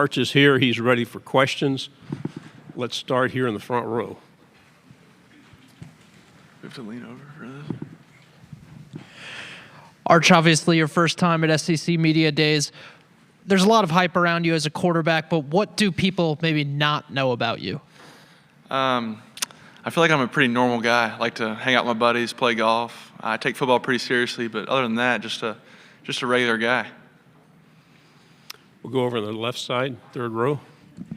Arch is here. He's ready for questions. Let's start here in the front row. We have to lean over for this. Arch, obviously your first time at SEC Media Days. There's a lot of hype around you as a quarterback, but what do people maybe not know about you? I feel like I'm a pretty normal guy. I like to hang out with my buddies, play golf. I take football pretty seriously, but other than that, just a regular guy. We'll go over on the left side, third row.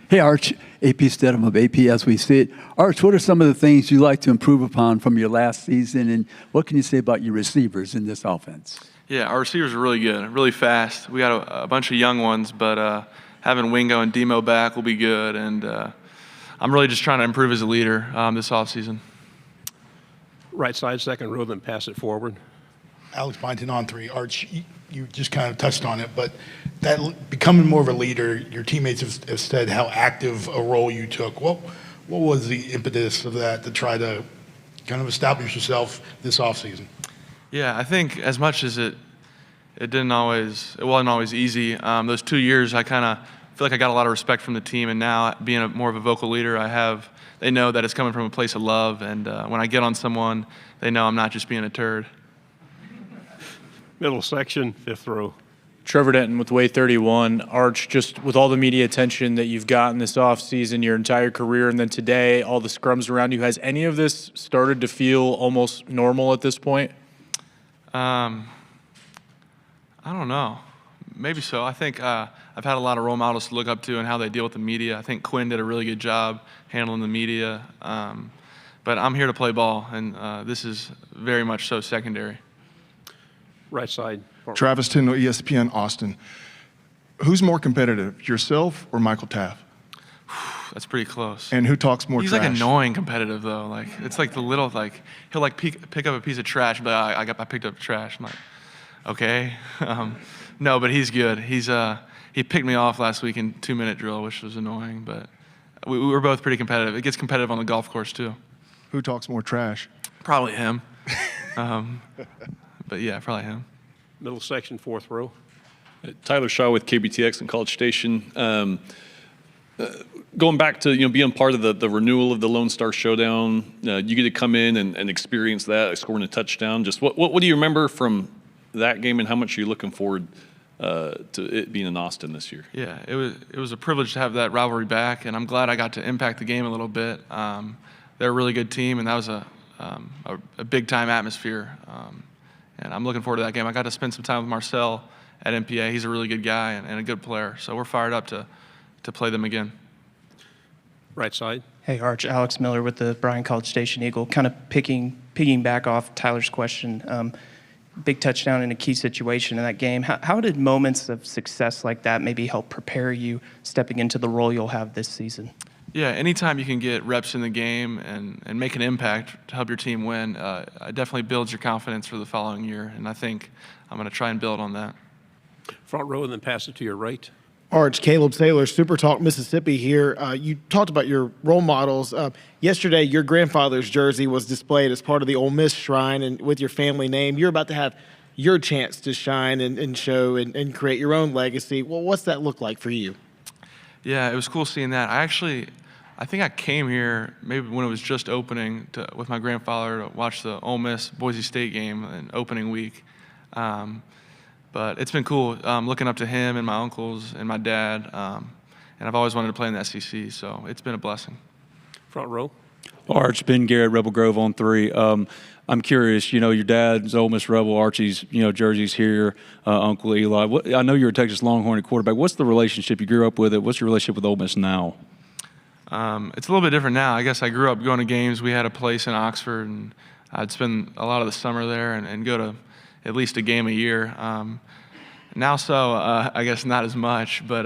Hey, Arch. AP Stedham of AP As We See It. Arch, what are some of the things you like to improve upon from your last season, and what can you say about your receivers in this offense? Yeah, our receivers are really good, really fast. We got a bunch of young ones, but having Wingo and Demo back will be good, and I'm really just trying to improve as a leader this offseason. Right side, second row, then pass it forward. Alex Byington on three. Arch, you just kind of touched on it, but that becoming more of a leader, your teammates have said how active a role you took. What was the impetus of that to try to kind of establish yourself this offseason? Yeah, I think as much as it wasn't always easy. Those 2 years, I kind of feel like I got a lot of respect from the team, and now being more of a vocal leader, they know that it's coming from a place of love, and when I get on someone, they know I'm not just being a turd. Middle section, fifth row. Trevor Denton with Way 31. Arch, just with all the media attention that you've gotten this offseason, your entire career, and then today, all the scrums around you, has any of this started to feel almost normal at this point? I don't know. Maybe so. I think I've had a lot of role models to look up to and how they deal with the media. I think Quinn did a really good job handling the media. But I'm here to play ball, and this is very much so secondary. Right side. Travis Tindall, ESPN Austin. Who's more competitive, yourself or Michael Taft? That's pretty close. And who talks more He's trash? like annoying competitive though. Like it's like the little he'll like pick up a piece of trash, but I picked up trash. I'm like, okay. No, but he's good. He picked me off last week in 2-minute drill, which was annoying. But we were both pretty competitive. It gets competitive on the golf course too. Who talks more trash? Probably him. But yeah, probably him. Middle section, fourth row. Tyler Shaw with KBTX and College Station. Going back to being part of the renewal of the Lone Star Showdown, you get to come in and experience that, scoring a touchdown. Just what do you remember from that game, and how much are you looking forward to it being in Austin this year? Yeah, it was a privilege to have that rivalry back, and I'm glad I got to impact the game a little bit. They're a really good team, and that was a big time atmosphere. And I'm looking forward to that game. I got to spend some time with Marcel at MPA. He's a really good guy and a good player, so we're fired up to play them again. Right side. Hey, Arch, Alex Miller with the Bryan College Station Eagle. Kind of picking back off Tyler's question. Big touchdown in a key situation in that game. How did moments of success like that maybe help prepare you stepping into the role you'll have this season? Yeah, anytime you can get reps in the game and make an impact to help your team win, it definitely builds your confidence for the following year. And I think I'm going to try and build on that. Front row, and then pass it to your right. Arch, Caleb Saylor, Super Talk Mississippi here. You talked about your role models. Yesterday, your grandfather's jersey was displayed as part of the Ole Miss Shrine and with your family name. You're about to have your chance to shine and show and create your own legacy. Well, what's that look like for you? Yeah, it was cool seeing that. I think I came here maybe when it was just opening with my grandfather to watch the Ole Miss Boise State game in opening week. But it's been cool looking up to him and my uncles and my dad. And I've always wanted to play in the SEC, so it's been a blessing. Front row. Arch, Ben Garrett, Rebel Grove on three. I'm curious, your dad's Ole Miss Rebel, Archie's, jerseys here, Uncle Eli. I know you're a Texas Longhorn at quarterback. What's the relationship you grew up with? What's your relationship with Ole Miss now? It's a little bit different now. I guess I grew up going to games. We had a place in Oxford, and I'd spend a lot of the summer there and go to at least a game a year. Now, I guess not as much, but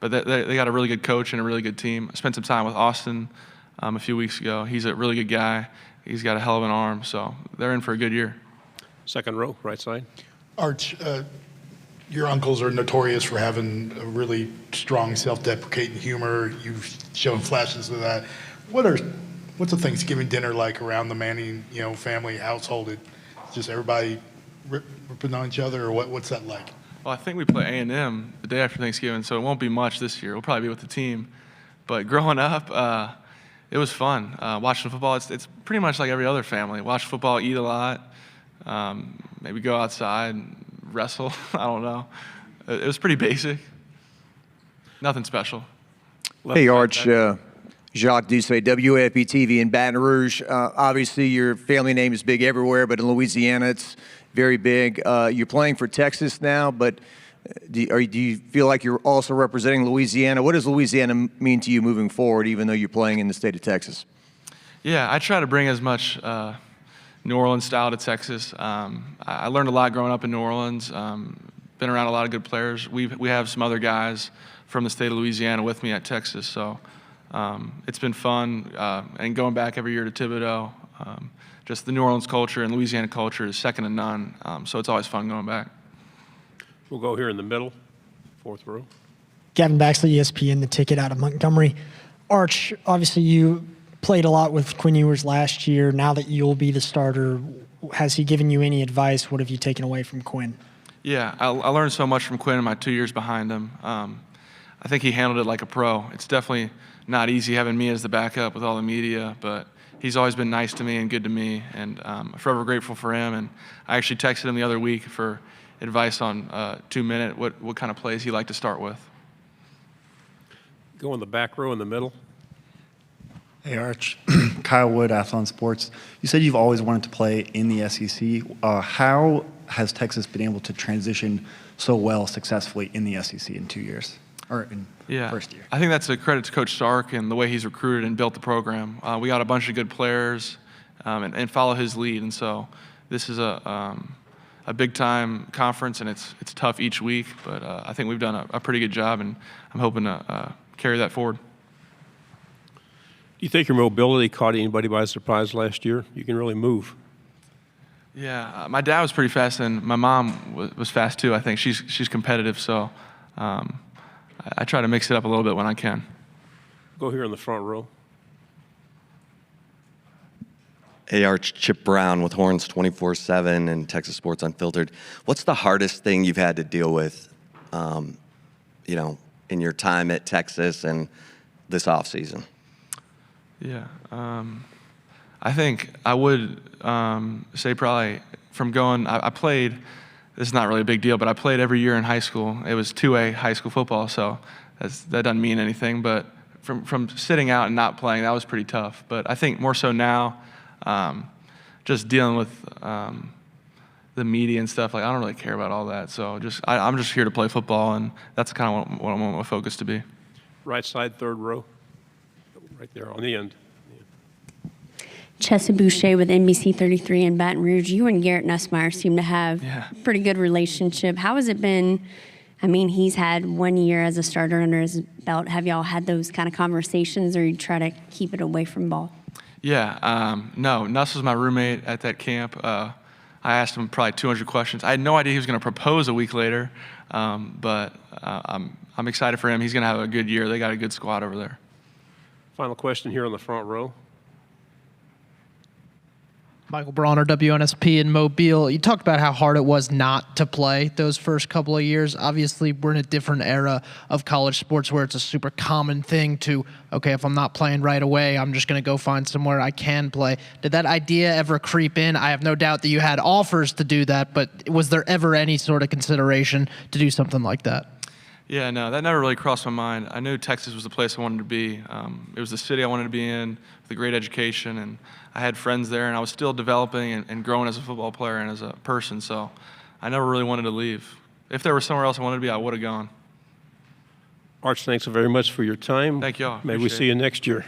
they got a really good coach and a really good team. I spent some time with Austin a few weeks ago. He's a really good guy. He's got a hell of an arm, so they're in for a good year. Second row, right side. Arch, your uncles are notorious for having a really strong self-deprecating humor. You've shown flashes of that. What's a Thanksgiving dinner like around the Manning, family household? It's just everybody ripping on each other, or what's that like? Well, I think we play A&M the day after Thanksgiving, so it won't be much this year. We'll probably be with the team. But growing up, it was fun. Watching football, it's pretty much like every other family. Watch football, eat a lot, maybe go outside, wrestle. I don't know. It was pretty basic. Nothing special. Hey, Arch. Jacques Doucet, WAFB-TV in Baton Rouge. Obviously, your family name is big everywhere, but in Louisiana, it's very big. You're playing for Texas now, but do you feel like you're also representing Louisiana? What does Louisiana mean to you moving forward, even though you're playing in the state of Texas? Yeah, I try to bring as much New Orleans style to Texas. I learned a lot growing up in New Orleans. Been around a lot of good players. We have some other guys from the state of Louisiana with me at Texas, so it's been fun. And going back every year to Thibodeau, just the New Orleans culture and Louisiana culture is second to none. So it's always fun going back. We'll go here in the middle, fourth row. Gavin Baxley, ESPN, the ticket out of Montgomery. Arch, obviously you played a lot with Quinn Ewers last year. Now that you'll be the starter, has he given you any advice? What have you taken away from Quinn? Yeah, I learned so much from Quinn in my 2 years behind him. I think he handled it like a pro. It's definitely not easy having me as the backup with all the media, but he's always been nice to me and good to me, and I'm forever grateful for him. And I actually texted him the other week for advice on 2 minute, what kind of plays he liked to start with. Go in the back row in the middle. Hey, Arch. Kyle Wood, Athlon Sports. You said you've always wanted to play in the SEC. How has Texas been able to transition so well successfully in the SEC in 2 years? Or in first year? I think that's a credit to Coach Sark and the way he's recruited and built the program. We got a bunch of good players and follow his lead. And so this is a big-time conference, and it's tough each week. But I think we've done a pretty good job, and I'm hoping to carry that forward. Do you think your mobility caught anybody by surprise last year? You can really move. Yeah, my dad was pretty fast, and my mom was fast too. I think she's competitive, so I try to mix it up a little bit when I can. Go here in the front row. Hey, Arch, Chip Brown with Horns 24/7 and Texas Sports Unfiltered. What's the hardest thing you've had to deal with, in your time at Texas and this offseason? Yeah, I think I would say probably from going, I played, this is not really a big deal, but I played every year in high school. It was 2A high school football, so that doesn't mean anything. But from sitting out and not playing, that was pretty tough. But I think more so now, just dealing with the media and stuff, like I don't really care about all that. So I'm just here to play football, and that's kind of what I want my focus to be. Right side, third row. Right there on the end. Chessa Boucher with NBC 33 in Baton Rouge. You and Garrett Nesmire seem to have a pretty good relationship. How has it been? I mean, he's had 1 year as a starter under his belt. Have y'all had those kind of conversations, or you try to keep it away from ball? Yeah, no, Nuss was my roommate at that camp. I asked him probably 200 questions. I had no idea he was going to propose a week later, but I'm excited for him. He's going to have a good year. They got a good squad over there. Final question here on the front row. Michael Bronner, WNSP in Mobile. You talked about how hard it was not to play those first couple of years. Obviously, we're in a different era of college sports where it's a super common thing to, okay, if I'm not playing right away, I'm just going to go find somewhere I can play. Did that idea ever creep in? I have no doubt that you had offers to do that, but was there ever any sort of consideration to do something like that? Yeah, no, that never really crossed my mind. I knew Texas was the place I wanted to be. It was the city I wanted to be in with a great education, and I had friends there, and I was still developing and growing as a football player and as a person, so I never really wanted to leave. If there was somewhere else I wanted to be, I would have gone. Arch, thanks very much for your time. Thank y'all. Maybe we see you next year.